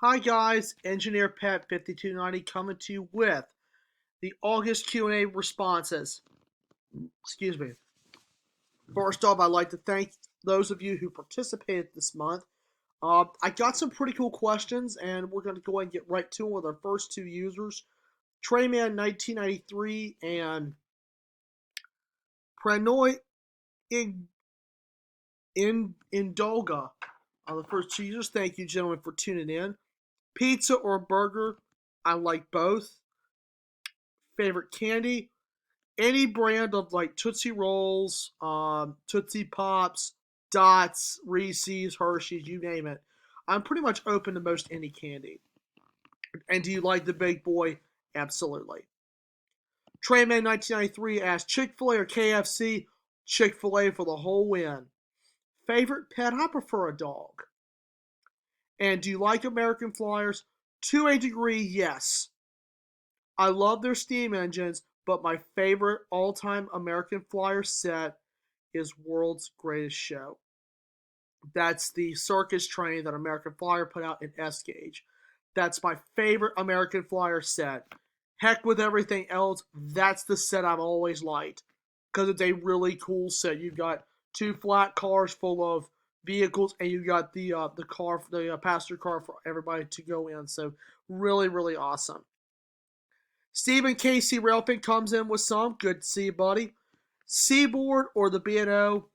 Hi guys, Engineer Pet 5290 coming to you with the August Q&A responses. Excuse me. First off, I'd like to thank those of you who participated this month. I got some pretty cool questions, and we're going to go ahead and get right to them with our first two users, Trayman 1993 and Pranoy Indolga. The first two users. Thank you, gentlemen, for tuning in. Pizza or burger? I like both. Favorite candy? Any brand of like Tootsie Rolls, Tootsie Pops, Dots, Reese's, Hershey's, you name it. I'm pretty much open to most any candy. And do you like the big boy? Absolutely. Trayman 1993 asked Chick-fil-A or KFC? Chick-fil-A for the whole win. Favorite pet? I prefer a dog. And do you like American Flyers? To a degree, yes. I love their steam engines, but my favorite all-time American Flyer set is World's Greatest Show. That's the circus train that American Flyer put out in S Gauge. That's my favorite American Flyer set. Heck with everything else, that's the set I've always liked because it's a really cool set. You've got two flat cars full of vehicles, and you got the passenger car for everybody to go in. So really, really awesome. Stephen Casey Railfin comes in with some. Good to see you, buddy. Seaboard or the B&O?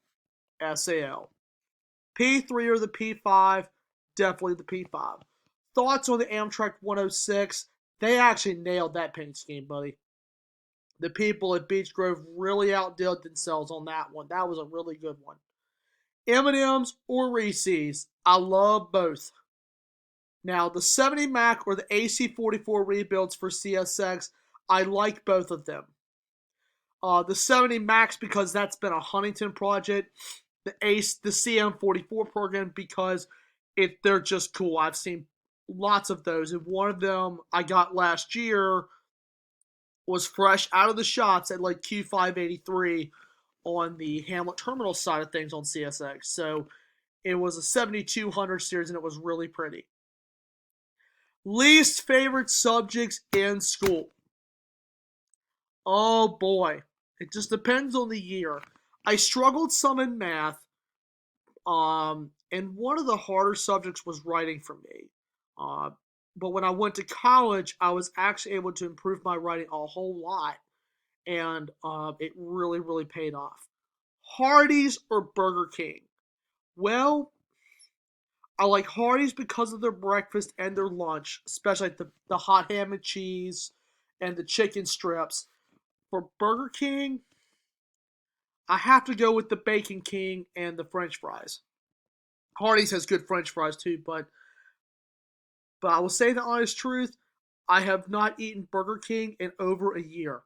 SAL. P3 or the P5? Definitely the P5. Thoughts on the Amtrak 106? They actually nailed that paint scheme, buddy. The people at Beech Grove really outdid themselves on that one. That was a really good one. M&M's or Reese's? I love both. Now, the 70 Mac or the AC44 rebuilds for CSX, I like both of them. The 70 Max because that's been a Huntington project. The CM44 program because they're just cool. I've seen lots of those, and one of them I got last year was fresh out of the shops at like Q583 on the Hamlet Terminal side of things on CSX. So it was a 7200 series, and it was really pretty. Least favorite subjects in school? Oh boy. It just depends on the year. I struggled some in math, and one of the harder subjects was writing for me. Uh, but when I went to college, I was actually able to improve my writing a whole lot, and it really, really paid off. Hardee's or Burger King? Well, I like Hardee's because of their breakfast and their lunch, especially like the hot ham and cheese and the chicken strips. For Burger King, I have to go with the Bacon King and the French fries. Hardee's has good French fries too, but I will say the honest truth, I have not eaten Burger King in over a year.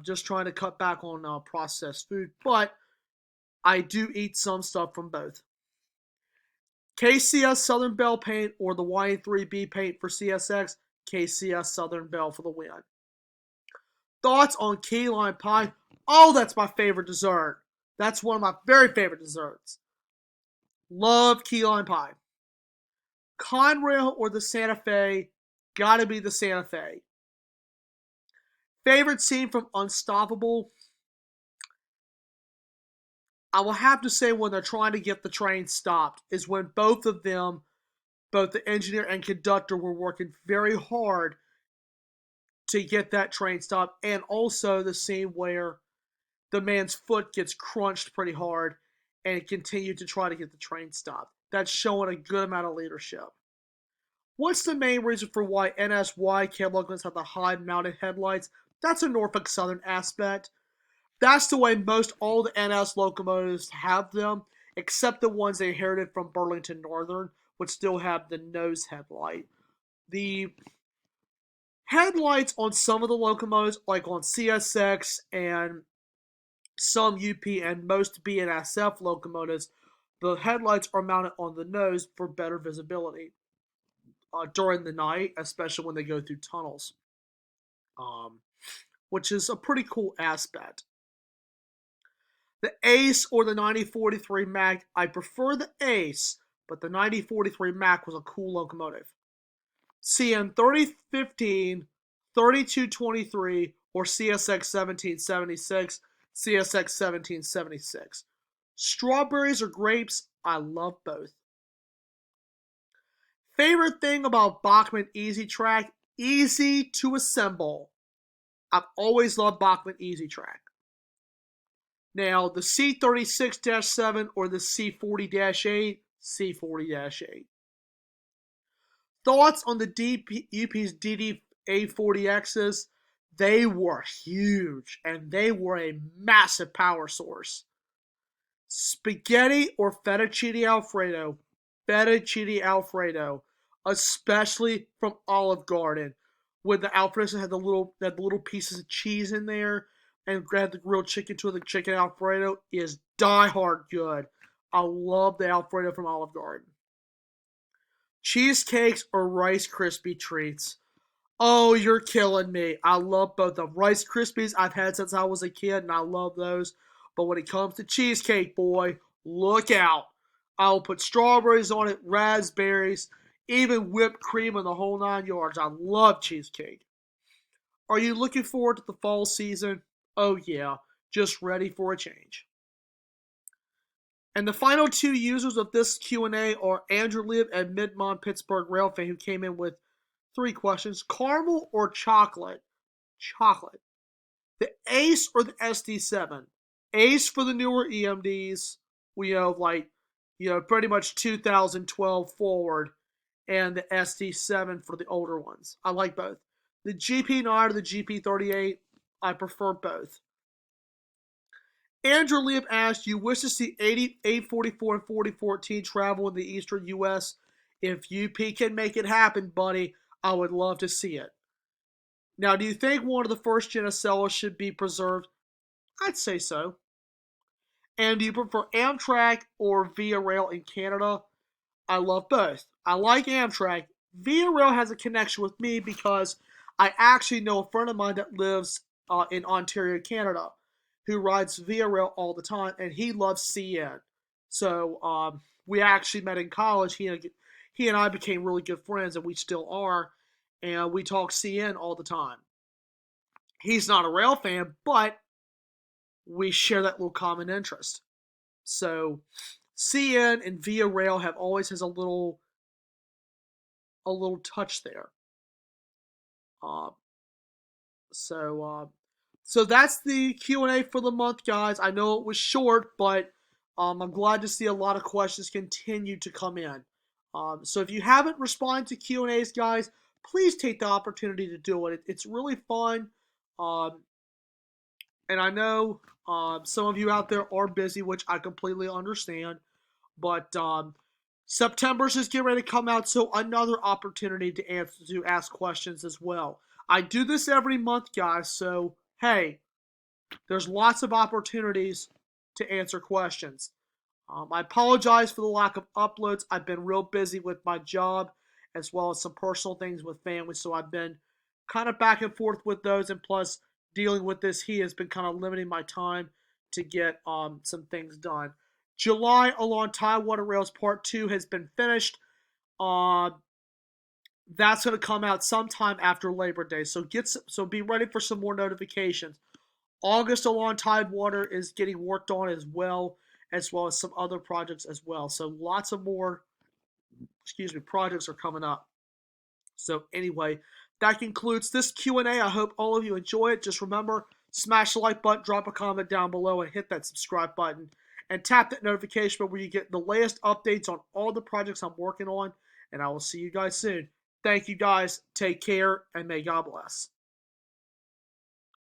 Just trying to cut back on processed food, but I do eat some stuff from both. KCS Southern Belle paint or the YN3B paint for CSX? KCS Southern Belle for the win. Thoughts on key lime pie? Oh, that's my favorite dessert. That's one of my very favorite desserts. Love key lime pie. Conrail or the Santa Fe? Gotta be the Santa Fe. Favorite scene from Unstoppable? I will have to say when they're trying to get the train stopped is when both of them, both the engineer and conductor, were working very hard to get that train stopped, and also the scene where the man's foot gets crunched pretty hard and continued to try to get the train stopped. That's showing a good amount of leadership. What's the main reason for why NSY Logans have the high mounted headlights? That's a Norfolk Southern aspect. That's the way most all the NS locomotives have them, except the ones they inherited from Burlington Northern, which still have the nose headlight. The headlights on some of the locomotives, like on CSX and some UP and most BNSF locomotives, the headlights are mounted on the nose for better visibility during the night, especially when they go through tunnels, um, which is a pretty cool aspect. The Ace or the 9043 Mag, I prefer the Ace, but the 9043 Mac was a cool locomotive. CN 3015, 3223, or CSX 1776, CSX 1776. Strawberries or grapes? I love both. Favorite thing about Bachmann Easy Track? Easy to assemble. I've always loved Bachmann Easy Track. Now, the C36-7 or the C40-8, C40-8. Thoughts on the UP's DD840Xs? They were huge, and they were a massive power source. Spaghetti or fettuccine Alfredo? Fettuccine Alfredo, especially from Olive Garden, when the Alfredo had the little pieces of cheese in there, and grab the grilled chicken to the chicken Alfredo is die hard good. I love the Alfredo from Olive Garden. Cheesecakes or Rice Krispie treats? Oh, you're killing me. I love both of them. Rice Krispies I've had since I was a kid, and I love those. But when it comes to cheesecake, boy, look out. I'll put strawberries on it, raspberries, even whipped cream in the whole 9 yards. I love cheesecake. Are you looking forward to the fall season? Oh yeah, just ready for a change. And the final two users of this Q&A are Andrew Liv and Midmont Pittsburgh Rail fan, who came in with 3 questions. Caramel or chocolate? Chocolate. The Ace or the SD7? Ace for the newer EMDs. We have pretty much 2012 forward, and the SD7 for the older ones. I like both. The GP9 or the GP38, I prefer both. Andrew Liam asked, you wish to see 844 and 4014 travel in the eastern U.S.? If UP can make it happen, buddy, I would love to see it. Now, do you think one of the first gen Acellas should be preserved? I'd say so. And do you prefer Amtrak or Via Rail in Canada? I love both. I like Amtrak. Via Rail has a connection with me because I actually know a friend of mine that lives in Ontario, Canada, who rides Via Rail all the time, and he loves CN. So we actually met in college. He and I became really good friends, and we still are. And we talk CN all the time. He's not a rail fan, but we share that little common interest. So CN and Via Rail have always has a little touch there. So that's the Q&A for the month, guys. I know it was short, but I'm glad to see a lot of questions continue to come in. So if you haven't responded to Q&As, guys, please take the opportunity to do it. It's really fun. And I know some of you out there are busy, which I completely understand. But September's just getting ready to come out, so another opportunity to ask questions as well. I do this every month, guys, so hey, there's lots of opportunities to answer questions. I apologize for the lack of uploads. I've been real busy with my job as well as some personal things with family, so I've been kind of back and forth with those, and plus dealing with this heat has been kind of limiting my time to get some things done. July Along Tidewater Rails Part 2 has been finished. That's going to come out sometime after Labor Day, so be ready for some more notifications. August Along Tidewater is getting worked on as well as some other projects as well. So lots of more, projects are coming up. So anyway, that concludes this Q&A. I hope all of you enjoy it. Just remember, smash the like button, drop a comment down below, and hit that subscribe button. And tap that notification bell where you get the latest updates on all the projects I'm working on. And I will see you guys soon. Thank you guys. Take care, and may God bless.